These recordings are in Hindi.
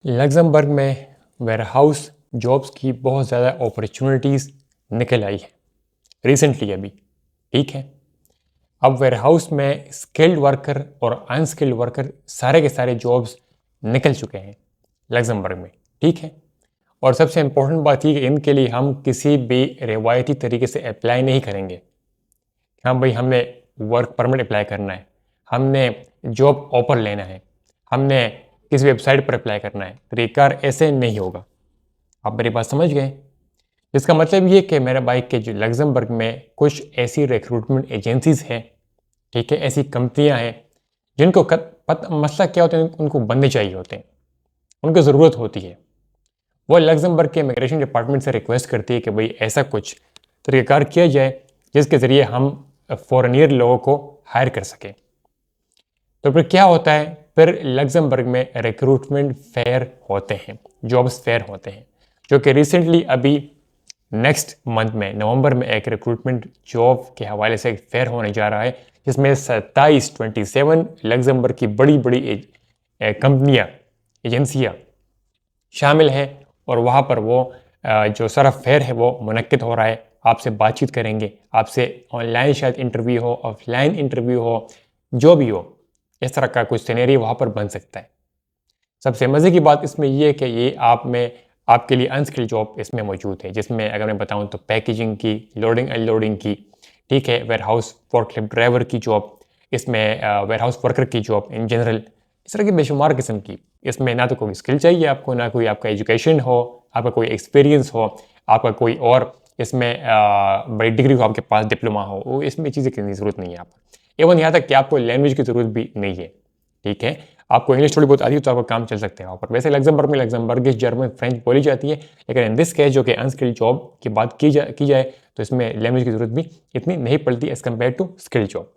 लग्जमबर्ग में वेयरहाउस जॉब्स की बहुत ज़्यादा अपॉर्चुनिटीज़ निकल आई है रिसेंटली अभी। ठीक है, अब वेयरहाउस में स्किल्ड वर्कर और अनस्किल्ड वर्कर सारे के सारे जॉब्स निकल चुके हैं लग्जमबर्ग में। ठीक है, और सबसे इम्पोर्टेंट बात ये कि इनके लिए हम किसी भी रिवायती तरीके से अप्लाई नहीं करेंगे। हाँ भाई, हमने वर्क परमिट अप्लाई करना है, हमने जॉब ऑफर लेना है, हमने किसी वेबसाइट पर अप्लाई करना है, तरीक़ार ऐसे नहीं होगा। आप मेरी बात समझ गए? इसका मतलब ये कि मेरे भाई के जो लग्जमबर्ग में कुछ ऐसी रिक्रूटमेंट एजेंसीज हैं, ठीक है, ऐसी कंपनियां हैं जिनको मसला क्या होता है, उनको बंदे चाहिए होते हैं, उनको ज़रूरत होती है। वो लग्जमबर्ग के इमिग्रेशन डिपार्टमेंट से रिक्वेस्ट करती है कि भाई ऐसा कुछ तरीक़ार किया जाए जिसके ज़रिए हम फॉरेनियर लोगों को हायर कर सकें। तो फिर क्या होता है, फिर लग्जमबर्ग में रिक्रूटमेंट फेयर होते हैं, जॉब्स फेयर होते हैं, जो कि रिसेंटली अभी नेक्स्ट मंथ में नवंबर में एक रिक्रूटमेंट जॉब के हवाले से एक फेयर होने जा रहा है, जिसमें 27 लग्जमबर्ग की बड़ी बड़ी कंपनियां, एजेंसियां शामिल हैं। और वहाँ पर वो जो सारा फेयर है वो मुनक्किद हो रहा है। आपसे बातचीत करेंगे, आपसे ऑनलाइन शायद इंटरव्यू हो, ऑफलाइन इंटरव्यू हो, जो भी हो, इस तरह का कुछ सिनेरियो वहाँ पर बन सकता है। सबसे मज़े की बात इसमें यह है कि ये आपके लिए अनस्किल्ड जॉब इसमें मौजूद है, जिसमें अगर मैं बताऊं तो पैकेजिंग की, लोडिंग अनलोडिंग की, ठीक है, वेयरहाउस फोर्कलिफ्ट ड्राइवर की जॉब, इसमें वेयरहाउस वर्कर की जॉब इन जनरल, इस तरह की बेशुमार किस्म की। इसमें ना तो कोई स्किल चाहिए आपको, ना कोई आपका एजुकेशन हो, आपका कोई एक्सपीरियंस हो, आपका कोई और इसमें बड़ी डिग्री हो, आपके पास डिप्लोमा हो, वो इसमें चीज़ें करने की ज़रूरत नहीं है आपको। एवन यहाँ तक कि आपको लैंग्वेज की ज़रूरत भी नहीं है। ठीक है, आपको इंग्लिश थोड़ी बहुत आती है तो आपका काम चल सकते हैं वहाँ पर। वैसे लग्जमबर्ग में लग्जमबर्गिश, जर्मन, फ्रेंच बोली जाती है, लेकिन इन दिस केस जो कि अनस्किल्ड जॉब की बात की जाए तो इसमें लैंग्वेज की ज़रूरत भी इतनी नहीं पड़ती as compare to skilled job.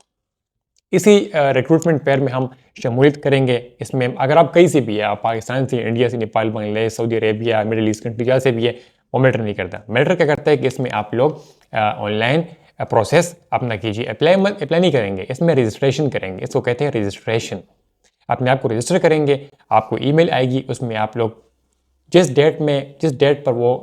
इसी रिक्रूटमेंट फेयर में हम शमूलियत करेंगे। इसमें अगर आप कहीं से भी है, आप पाकिस्तान से, इंडिया से, Nepal, Bangladesh, Saudi Arabia, middle east country जहाँ से भी है, वो मैटर नहीं करता। मैटर क्या करता है कि इसमें आप लोग ऑनलाइन प्रोसेस अपना कीजिए। अप्लाई नहीं करेंगे, इसमें रजिस्ट्रेशन करेंगे। इसको कहते हैं रजिस्ट्रेशन। अपने आप को रजिस्टर करेंगे, आपको ईमेल आएगी, उसमें आप लोग जिस डेट पर वो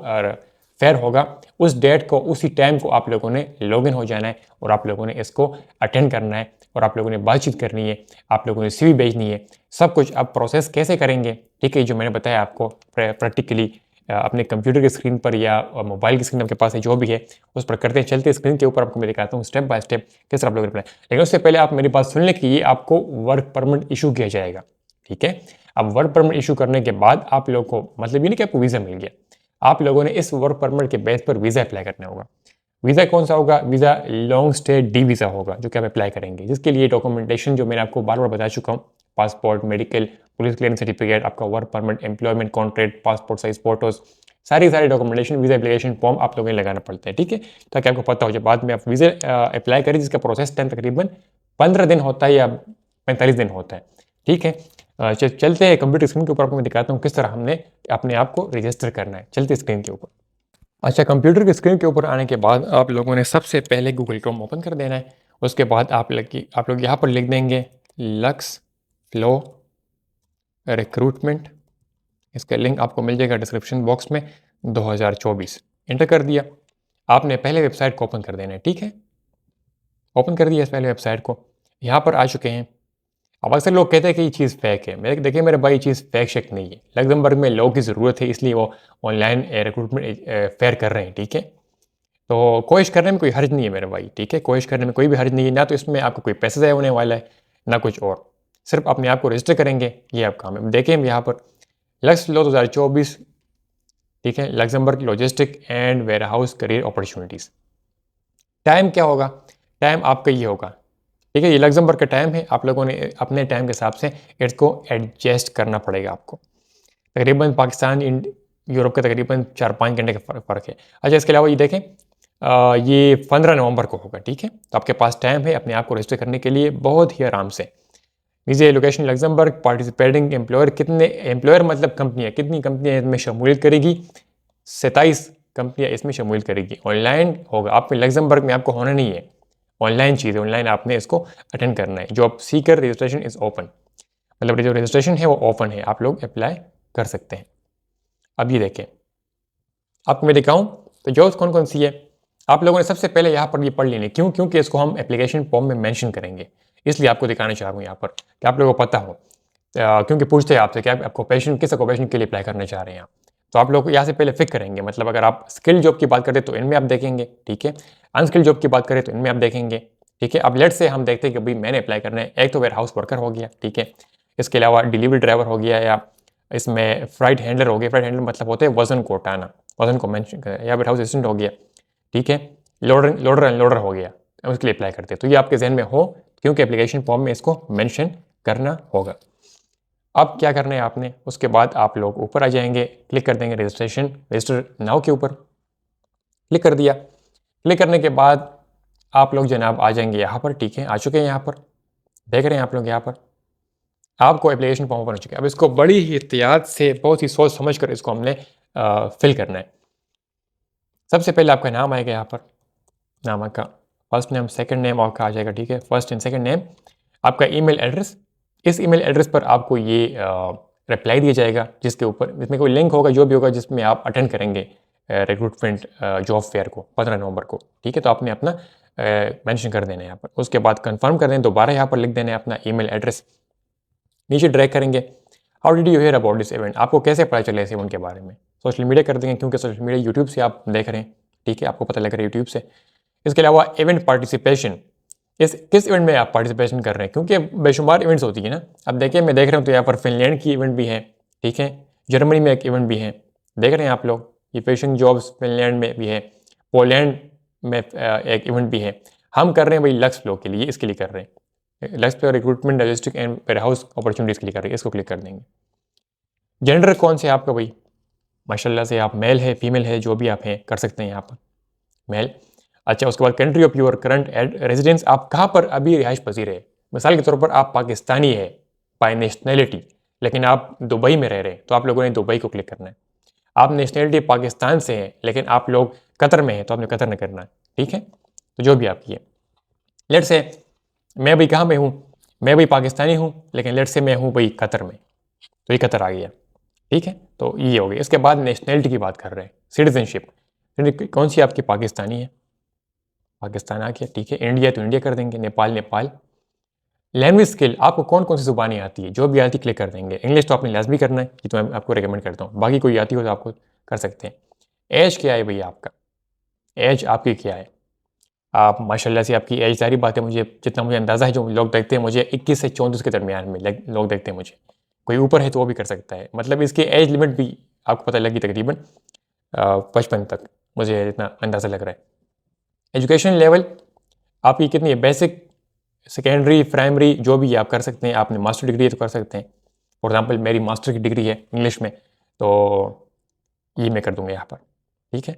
फेयर होगा, उस डेट को, उसी टाइम को आप लोगों ने लॉगिन हो जाना है और आप लोगों ने इसको अटेंड करना है और आप लोगों ने बातचीत करनी है, आप लोगों ने सीवी भेजनी है, सब कुछ। आप प्रोसेस कैसे करेंगे, ठीक है, जो मैंने बताया आपको प्रैक्टिकली अपने कंप्यूटर की स्क्रीन पर या मोबाइल की स्क्रीन आपके पास है, जो भी है उस पर करते हैं। चलते स्क्रीन के ऊपर आपको मैं दिखाता हूँ स्टेप बाय स्टेप किस तरह आप लोग अप्लाई। लेकिन उससे पहले आप मेरी बात सुन लें कि ये आपको वर्क परमिट इशू किया जाएगा। ठीक है, अब वर्क परमिट इशू करने के बाद आप लोग को, मतलब ये नहीं कि आपको वीज़ा मिल गया, आप लोगों ने इस वर्क परमिट के बेस पर वीज़ा अप्लाई करना होगा। वीज़ा कौन सा होगा? Visa long stay D visa होगा, जो कि आप अप्लाई करेंगे, जिसके लिए डॉक्यूमेंटेशन जो मैंने आपको बार बार बता चुका हूँ, passport, medical, police clearance certificate, आपका work permit, employment contract, passport size photos, सारी डॉक्यूमेंटेशन, वीज़ा एप्लीकेशन फॉर्म आप लोगों ने लगाना पड़ता है। ठीक है, ताकि आपको पता हो जाए बाद में आप वीज़ा अप्लाई करें, जिसका प्रोसेस टाइम तकरीबन 15 दिन होता है या 45 दिन होता है। ठीक है, चलते हैं कंप्यूटर स्क्रीन के ऊपर, आपको मैं दिखाता हूँ किस तरह हमने अपने आप को रजिस्टर करना है। चलते स्क्रीन के ऊपर। अच्छा, कंप्यूटर की स्क्रीन के ऊपर आने के बाद आप लोगों ने सबसे पहले गूगल क्रोम ओपन कर देना है। उसके बाद आप लोग यहाँ पर लिख देंगे लक्स फ्लो रिक्रूटमेंट। इसका लिंक आपको मिल जाएगा डिस्क्रिप्शन बॉक्स में। 2024 इंटर कर दिया। आपने पहले वेबसाइट को ओपन कर देना है। ठीक है, ओपन कर दिया इस पहले वेबसाइट को। यहाँ पर आ चुके हैं। अब अक्सर लोग कहते हैं कि ये चीज़ फेक है। देखिए मेरे भाई, ये चीज़ फेक शेक नहीं है। लग्जमबर्ग में लोगों की ज़रूरत है, इसलिए वो ऑनलाइन रिक्रूटमेंट फेयर कर रहे हैं। ठीक है, तो कोशिश करने में कोई हर्ज नहीं है मेरे भाई। ठीक है, कोशिश करने में कोई भी हर्ज नहीं है। ना तो इसमें आपको कोई पैसा ज़ाया होने वाला है, ना कुछ और। सिर्फ अपने आप को रजिस्टर करेंगे, ये आप काम है। देखें यहाँ पर लक्स फ्लो 2024, ठीक है, Luxembourg logistic and warehouse career opportunities. Time क्या होगा? टाइम आपका ये होगा, ठीक है, ये लग्जमबर्ग का टाइम है। आप लोगों ने अपने टाइम के हिसाब से इसको एडजस्ट करना पड़ेगा आपको। तकरीबन पाकिस्तान यूरोप का तकरीबन 4-5 घंटे का फ़र्क है। अच्छा, इसके अलावा ये देखें, ये 15 नवंबर को होगा। ठीक है, तो आपके पास टाइम है अपने आप को रजिस्टर करने के लिए बहुत ही आराम से। Visa location Luxembourg, participating employer, कितने एम्प्लॉयर मतलब कंपनियाँ, कितनी कंपनियाँ इसमें शमूलियत करेगी? 27 कंपनियाँ इसमें शमूलियत करेगी। ऑनलाइन होगा, आप लग्जमबर्ग में आपको होना नहीं है, ऑनलाइन चीज़ है, ऑनलाइन आपने इसको अटेंड करना है। Job seeker registration is open, मतलब जो रजिस्ट्रेशन है वो ओपन है, आप लोग अप्लाई कर सकते हैं। अब ये देखें, आपको मैं दिखाऊं तो जॉब्स कौन कौन सी है। आप लोगों ने सबसे पहले यहाँ पर ये पढ़ लेनी, क्यों? क्योंकि इसको हम एप्लीकेशन फॉर्म में मेंशन करेंगे, इसलिए आपको दिखाना चाह रहा हूँ यहाँ पर कि आप लोगों को पता हो। क्योंकि पूछते हैं आपसे कि आप ऑक्यूपेशन किस ऑक्यूपेशन के लिए अप्लाई करना चाह रहे हैं आप, तो आप लोग यहाँ से पहले फिक करेंगे। मतलब अगर आप स्किल जॉब की बात करें तो इनमें आप देखेंगे, ठीक है। अनस्किल जॉब की बात करें तो इनमें आप देखेंगे, ठीक है। अब लेट से हम देखते हैं कि भाई मैंने अप्लाई करना है, एक तो वेयर हाउस वर्कर हो गया, ठीक है। इसके अलावा डिलीवरी ड्राइवर हो गया, या इसमें फ्राइट हैंडलर हो गया। फ्राइट हैंडलर मतलब होते हैं वजन को उठाना, वजन को मेंशन करें, या वेयर हाउस असिस्टेंट हो गया, ठीक है। लोडर अनलोडर हो गया, उसके लिए अप्लाई करते हैं। तो ये आपके जहन में हो, क्योंकि एप्लीकेशन फॉर्म में इसको मेंशन करना होगा। अब क्या करना है आपने, उसके बाद आप लोग ऊपर आ जाएंगे, क्लिक कर देंगे रजिस्टर नाउ के ऊपर, क्लिक कर दिया। क्लिक करने के बाद आप लोग जनाब आ जाएंगे यहाँ पर, ठीक है। आ चुके हैं यहाँ पर, देख रहे हैं आप लोग यहाँ पर आपको एप्लीकेशन फॉर्म ओपन हो चुका है। अब इसको बड़ी ही एहतियात से, बहुत ही सोच समझ कर इसको हमने फिल करना है। सबसे पहले आपका नाम आएगा यहाँ पर, नाम का फर्स्ट नेम, सेकंड नेम आपका आ जाएगा, ठीक है। फर्स्ट एंड सेकंड नेम, आपका ईमेल एड्रेस, इस ईमेल एड्रेस पर आपको ये रिप्लाई दिया जाएगा, जिसके ऊपर इसमें कोई लिंक होगा, जो भी होगा, जिसमें आप अटेंड करेंगे रिक्रूटमेंट जॉब फेयर को 15 नवंबर को, ठीक है। तो आपने अपना मेंशन कर देना है यहाँ पर। उसके बाद कंफर्म कर दें, दोबारा यहाँ पर लिख देना है अपना ईमेल एड्रेस, नीचे ड्रैग करेंगे। How did you hear about this event, आपको कैसे पता चले इस इवेंट के बारे में। सोशल मीडिया कर देंगे, क्योंकि सोशल मीडिया यूट्यूब से आप देख रहे हैं, ठीक है, आपको पता लग रहा है यूट्यूब से। इसके अलावा इवेंट पार्टिसिपेशन, इस किस इवेंट में आप पार्टिसिपेशन कर रहे हैं, क्योंकि बेशुमार इवेंट्स होती है ना। अब देखिए, मैं देख रहा हूँ तो यहाँ पर फिनलैंड की इवेंट भी है, ठीक है। जर्मनी में एक इवेंट भी है, देख रहे हैं आप लोग, ये फिशिंग जॉब्स फिनलैंड में भी है, पोलैंड में एक इवेंट भी है। हम कर रहे हैं भाई लक्स फ्लो के लिए, इसके लिए कर रहे हैं, lux flow recruitment logistic and warehouse opportunities के लिए कर रहे हैं, इसको क्लिक कर देंगे। जेंडर कौन से आपका भाई, माशाल्लाह से आप मेल है फीमेल है, जो भी आप हैं कर सकते हैं यहाँ पर, मेल। अच्छा, उसके बाद country of your current residence, आप कहाँ पर अभी रिहाइश पसीर है। मिसाल के तौर पर आप पाकिस्तानी है बाय नेशनैलिटी, लेकिन आप दुबई में रह रहे हैं, तो आप लोगों ने दुबई को क्लिक करना है। आप नेशनैलिटी पाकिस्तान से हैं, लेकिन आप लोग कतर में हैं, तो आपने कतर में करना है, ठीक है। तो जो भी आपकी है, लेट से मैं भाई कहाँ में हूँ, मैं भाई पाकिस्तानी हूँ, लेकिन लेट से मैं हूँ भाई कतर में, तो ये कतर आ गया, ठीक है। तो ये हो गया। इसके बाद नेशनैलिटी की बात कर रहे हैं, सिटीजनशिप, कौन सी आपकी पाकिस्तानी है, पाकिस्तान आ गया, ठीक है। इंडिया तो इंडिया कर देंगे, नेपाल नेपाल। लैंग्वेज स्किल, आपको कौन कौन सी ज़ुबानें आती है, जो भी आती क्लिक कर देंगे। इंग्लिश तो आपने लाजमी करना है, ये तो मैं आपको रिकमेंड करता हूँ, बाकी कोई आती हो तो आपको कर सकते हैं। एज क्या है भैया आपका, एज आपकी क्या है। आप माशाल्लाह से आपकी एज, सारी बातें, मुझे जितना मुझे अंदाज़ा है, जो लोग देखते हैं मुझे 21 से 34 के दरमियान में लोग देखते हैं मुझे, कोई ऊपर है तो वो भी कर सकता है। मतलब इसकी एज लिमिट भी आपको पता लगी तकरीबन 55 तक, मुझे इतना अंदाज़ा लग रहा है। एजुकेशन लेवल आपकी कितनी है, बेसिक, सेकेंडरी, प्राइमरी, जो भी आप कर सकते हैं। आपने मास्टर डिग्री है तो कर सकते हैं। फॉर एग्जांपल मेरी मास्टर की डिग्री है इंग्लिश में, तो ये मैं कर दूंगा यहाँ पर, ठीक है।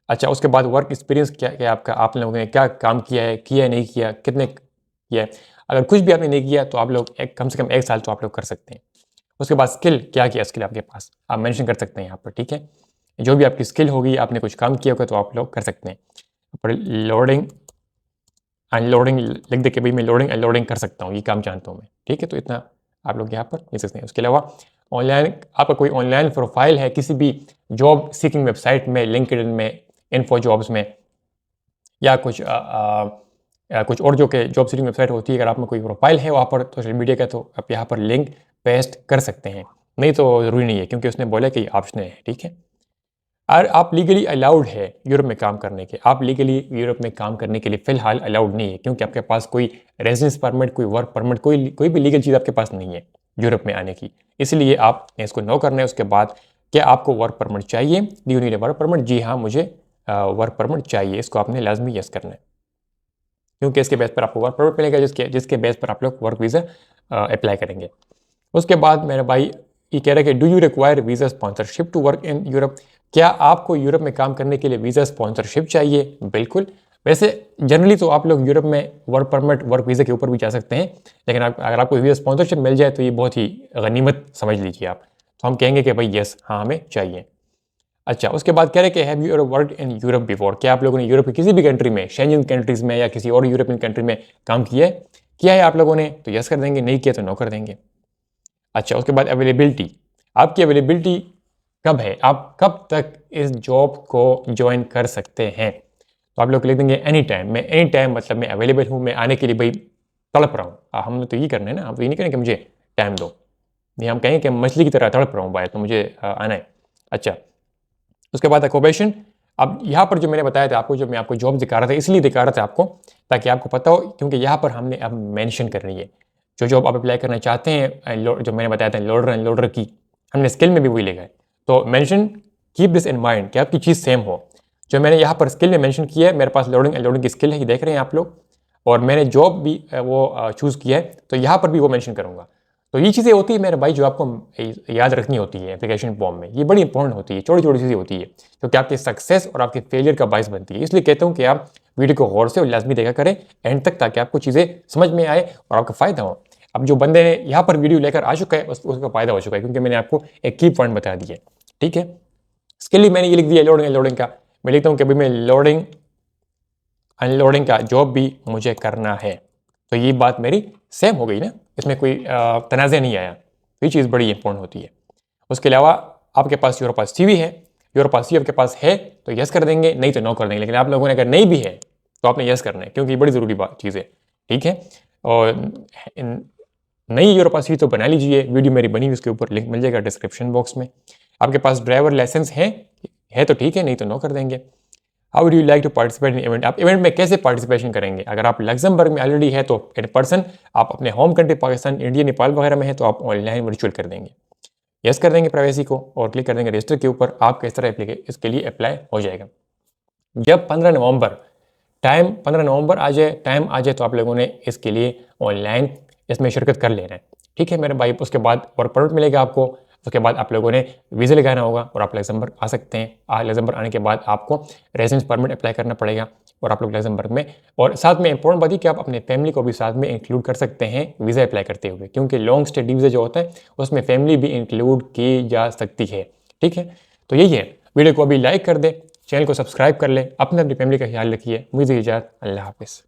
अच्छा, उसके बाद वर्क एक्सपीरियंस क्या है आपका, आप लोगों ने क्या काम किया है नहीं किया, कितने किया है। अगर कुछ भी आपने नहीं किया तो आप लोग कम से कम 1 साल तो आप लोग कर सकते हैं। उसके बाद स्किल, क्या किया स्किल आपके पास, आप मेंशन कर सकते हैं यहाँ पर, ठीक है। जो भी आपकी स्किल होगी, आपने कुछ काम किया होगा तो आप लोग कर सकते हैं। पर लोडिंग अनलोडिंग लिख दे के भाई मैं लोडिंग अनलोडिंग कर सकता हूँ, ये काम जानता हूँ मैं, ठीक है। तो इतना आप लोग यहाँ पर लिख सकते हैं। उसके अलावा ऑनलाइन, आपका कोई ऑनलाइन प्रोफाइल है किसी भी जॉब सीकिंग वेबसाइट में, लिंक्डइन में, इन्फो जॉब्स में, या कुछ कुछ और जो कि जॉब सीकिंग वेबसाइट होती है, अगर आप में कोई प्रोफाइल है वहाँ पर सोशल मीडिया का, तो आप यहाँ पर लिंक पेस्ट कर सकते हैं। नहीं तो ज़रूरी नहीं है, क्योंकि उसने बोला कि ऑप्शनल है, ठीक है। और आप लीगली अलाउड है यूरोप में काम करने के, आप लीगली यूरोप में काम करने के लिए फ़िलहाल अलाउड नहीं है, क्योंकि आपके पास कोई रेजिडेंस परमिट, कोई वर्क परमिट, कोई भी लीगल चीज़ आपके पास नहीं है यूरोप में आने की। इसलिए आपने इसको नो करना है। उसके बाद क्या आपको वर्क परमिट चाहिए, do you need work permit, जी हाँ मुझे वर्क परमिट चाहिए, इसको आपने लाजमी यस करना है, क्योंकि इसके बेस पर आपको वर्क परमिट मिलेगा, जिसके बेस पर आप लोग वर्क वीज़ा अप्लाई करेंगे। उसके बाद मेरा भाई ये कह रहा है कि do you require visa sponsorship to work in Europe, क्या आपको यूरोप में काम करने के लिए वीज़ा स्पॉन्सरशिप चाहिए। बिल्कुल। वैसे जनरली तो आप लोग यूरोप में वर्क परमिट, वर्क वीज़ा के ऊपर भी जा सकते हैं, लेकिन अगर आपको वीज़ा स्पॉन्सरशिप मिल जाए तो ये बहुत ही गनीमत समझ लीजिए आप। तो हम कहेंगे कि भाई यस, हाँ हमें चाहिए। अच्छा, उसके बाद कह रहे कि have you ever worked in Europe before, क्या आप लोगों ने यूरोप की किसी भी कंट्री में, शेंजन कंट्रीज़ में या किसी और यूरोपियन कंट्री में काम किया है आप लोगों ने, तो यस कर देंगे, नहीं किया तो नो कर देंगे। अच्छा, उसके बाद अवेलेबिलिटी, आपकी अवेलेबिलिटी कब है, आप कब तक इस जॉब को ज्वाइन कर सकते हैं। तो आप लोग लिख देंगे एनी टाइम। मैं एनी टाइम मतलब मैं अवेलेबल हूँ, मैं आने के लिए भाई तड़प रहा हूँ। हमने तो ये करना है ना, आप तो ये नहीं करेंगे कि मुझे टाइम दो, नहीं हम कहेंगे कि मछली की तरह तड़प रहा हूँ भाई, तो मुझे आना है। अच्छा, उसके बाद अकोबेशन। अब यहाँ पर जो मैंने बताया था आपको, जो मैं आपको जॉब दिखा रहा था, इसलिए दिखा रहा था आपको ताकि आपको पता हो, क्योंकि यहाँ पर हमने अब मेंशन करनी है जो जॉब आप अप्लाई करना चाहते हैं। जो मैंने बताया था लोडर एंड लोडर की, हमने स्किल में भी वही लेगा है। तो mention keep this in mind कि आपकी चीज़ सेम हो। जो मैंने यहाँ पर स्किल में मेंशन किया है, मेरे पास लोडिंग एंड लोडिंग की स्किल है, ये देख रहे हैं आप लोग, और मैंने जॉब भी वो चूज़ किया है, तो यहाँ पर भी वो मेंशन करूँगा। तो ये चीज़ें होती है मेरे भाई जो आपको याद रखनी होती है एप्लीकेशन फॉर्म में, ये बड़ी इंपॉर्टेंट होती है, छोटी छोटी चीज़ें होती है क्योंकि आपके सक्सेस और आपके फेलियर का बायस बनती है। इसलिए कहता हूँ कि आप वीडियो को गौर से और लाजमी देखा करें एंड तक, ताकि आपको चीज़ें समझ में आए और आपका फ़ायदा हो। अब जो बंदे ने यहाँ पर वीडियो लेकर आ चुका है उसका फ़ायदा हो चुका है, क्योंकि मैंने आपको एक की पॉइंट बता दिया। ठीक है, स्किल ही मैंने ये लिख दिया लोडिंग अनलोडिंग का। मैं लिखता हूँ कि भाई मैं लोडिंग अनलोडिंग का जॉब भी मुझे करना है। तो ये बात मेरी सेम हो गई ना, इसमें कोई तनाज़ा नहीं आया। तो ये चीज़ बड़ी इंपॉर्टेंट होती है। उसके अलावा आपके पास योर पास CV है, योर पास CV आपके पास है तो यस कर देंगे, नहीं तो नो कर देंगे। लेकिन आप लोगों ने अगर नहीं भी है तो आपने यस करना है, क्योंकि बड़ी ज़रूरी बात चीज़ है। ठीक है, और नहीं योर पास CV तो बना लीजिए, वीडियो मेरी बनी हुई उसके ऊपर लिंक मिल जाएगा डिस्क्रिप्शन बॉक्स में। आपके पास ड्राइवर लाइसेंस है तो ठीक है, नहीं तो नो कर देंगे। How do you like to participate in event, आप इवेंट में कैसे पार्टिसिपेशन करेंगे। अगर आप लग्जमबर्ग में ऑलरेडी है तो इन पर्सन, आप अपने home country Pakistan, India, Nepal वगैरह में है तो आप ऑनलाइन वर्चुअल कर देंगे। यस कर देंगे प्राइवेसी को और क्लिक कर देंगे रजिस्टर के ऊपर। आपका इस तरह इसके लिए अप्लाई हो जाएगा। जब 15 नवंबर आ जाए, टाइम आ जाए, तो आप लोगों ने इसके लिए ऑनलाइन इसमें शिरकत कर लेना है। ठीक है मेरे भाई, उसके बाद वर्क परमिट मिलेगा आपको। उसके बाद आप लोगों ने वीज़ा लगाना होगा और आप लग्जमबर्ग आ सकते हैं। लग्जमबर्ग आने के बाद आपको रेजिडेंस परमिट अप्लाई करना पड़ेगा और आप लोग लग्जमबर्ग में, और साथ में इंपॉर्टेंट बात है कि आप अपने फैमिली को भी साथ में इंक्लूड कर सकते हैं वीज़ा अप्लाई करते हुए, क्योंकि लॉन्ग स्टे वीज़ा जो होता है उसमें फैमिली भी इंक्लूड की जा सकती है। ठीक है, तो यही है। वीडियो को अभी लाइक कर दे, चैनल को सब्सक्राइब कर ले, अपने अपनी फैमिली का ख्याल रखिए। मुझे इजाज़त, अल्लाह हाफिज़।